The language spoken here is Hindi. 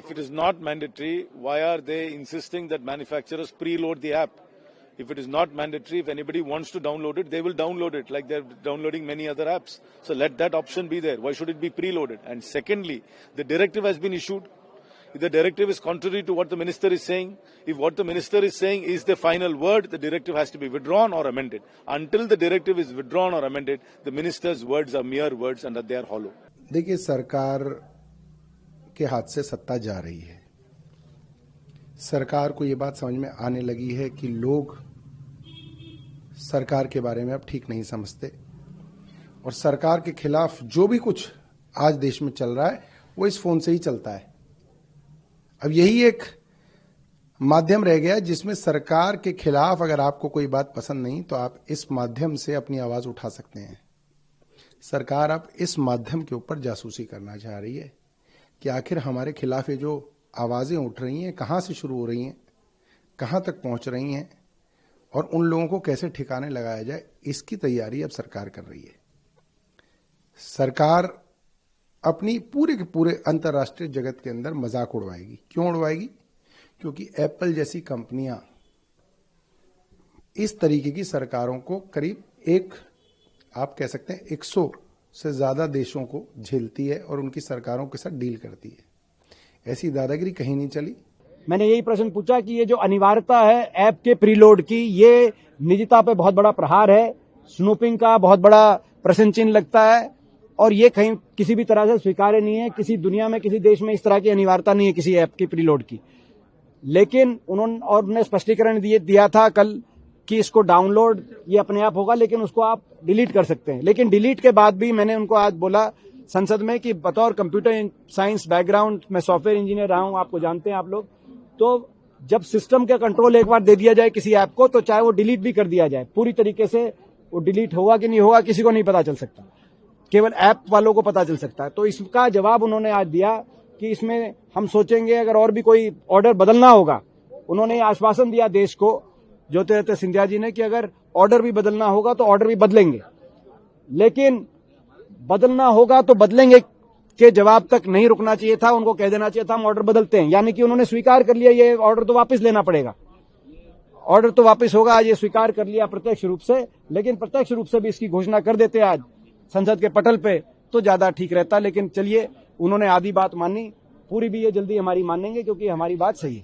If it is not mandatory, why are they insisting that manufacturers preload the app? If it is not mandatory, if anybody wants to download it, they will download it like they're downloading many other apps. So let that option be there. Why should it be preloaded? And secondly, the directive has been issued. If the directive is contrary to what the minister is saying, if what the minister is saying is the final word, the directive has to be withdrawn or amended. Until the directive is withdrawn or amended, the minister's words are mere words and they are hollow. देखिए, सरकार के हाथ से सत्ता जा रही है। सरकार को ये बात समझ में आने लगी है कि लोग सरकार के बारे में अब ठीक नहीं समझते और सरकार के खिलाफ जो भी कुछ आज देश में चल रहा है वो इस फोन से ही चलता है। अब यही एक माध्यम रह गया जिसमें सरकार के खिलाफ अगर आपको कोई बात पसंद नहीं तो आप इस माध्यम से अपनी आवाज उठा सकते हैं। सरकार अब इस माध्यम के ऊपर जासूसी करना चाह रही है कि आखिर हमारे खिलाफ ये जो आवाजें उठ रही हैं कहां से शुरू हो रही हैं, कहां तक पहुंच रही हैं और उन लोगों को कैसे ठिकाने लगाया जाए, इसकी तैयारी अब सरकार कर रही है। सरकार अपनी पूरे के पूरे अंतर्राष्ट्रीय जगत के अंदर मजाक उड़वाएगी। क्यों उड़वाएगी? क्योंकि एप्पल जैसी कंपनियां इस तरीके की सरकारों को करीब आप कह सकते हैं 100 से ज्यादा देशों को झेलती है और उनकी सरकारों के साथ डील करती है। ऐसी दादागिरी कहीं नहीं चली। मैंने यही प्रश्न पूछा कि ये जो अनिवार्यता है ऐप के प्रीलोड की, ये निजता पे बहुत बड़ा प्रहार है, स्नूपिंग का बहुत बड़ा प्रश्न चिन्ह लगता है और ये कहीं किसी भी तरह से स्वीकार्य नहीं है। किसी दुनिया में किसी देश में इस तरह की अनिवार्यता नहीं है किसी ऐप की प्रीलोड की। लेकिन उन्होंने स्पष्टीकरण दिया था कल कि इसको डाउनलोड ये अपने आप होगा, लेकिन उसको आप डिलीट कर सकते हैं। लेकिन डिलीट के बाद भी मैंने उनको आज बोला संसद में कि बतौर कंप्यूटर साइंस बैकग्राउंड में सॉफ्टवेयर इंजीनियर रहा हूं, आपको जानते हैं आप लोग, तो जब सिस्टम का कंट्रोल एक बार दे दिया जाए किसी ऐप को तो चाहे वो डिलीट भी कर दिया जाए, पूरी तरीके से वो डिलीट होगा कि नहीं होगा किसी को नहीं पता चल सकता, केवल ऐप वालों को पता चल सकता है। तो इसका जवाब उन्होंने आज दिया कि इसमें हम सोचेंगे अगर और भी कोई ऑर्डर बदलना होगा। उन्होंने आश्वासन दिया देश को ज्योतिरादित्य सिंधिया जी ने कि अगर ऑर्डर भी बदलना होगा तो ऑर्डर भी बदलेंगे, लेकिन बदलना होगा तो बदलेंगे के जवाब तक नहीं रुकना चाहिए था। उनको कह देना चाहिए था हम ऑर्डर बदलते हैं, यानी कि उन्होंने स्वीकार कर लिया ये ऑर्डर तो वापस लेना पड़ेगा, ऑर्डर तो वापस होगा। आज ये स्वीकार कर लिया प्रत्यक्ष रूप से, लेकिन प्रत्यक्ष रूप से भी इसकी घोषणा कर देते आज संसद के पटल पे तो ज्यादा ठीक रहता। लेकिन चलिए, उन्होंने आधी बात मानी, पूरी भी ये जल्दी हमारी मानेंगे क्योंकि हमारी बात सही है।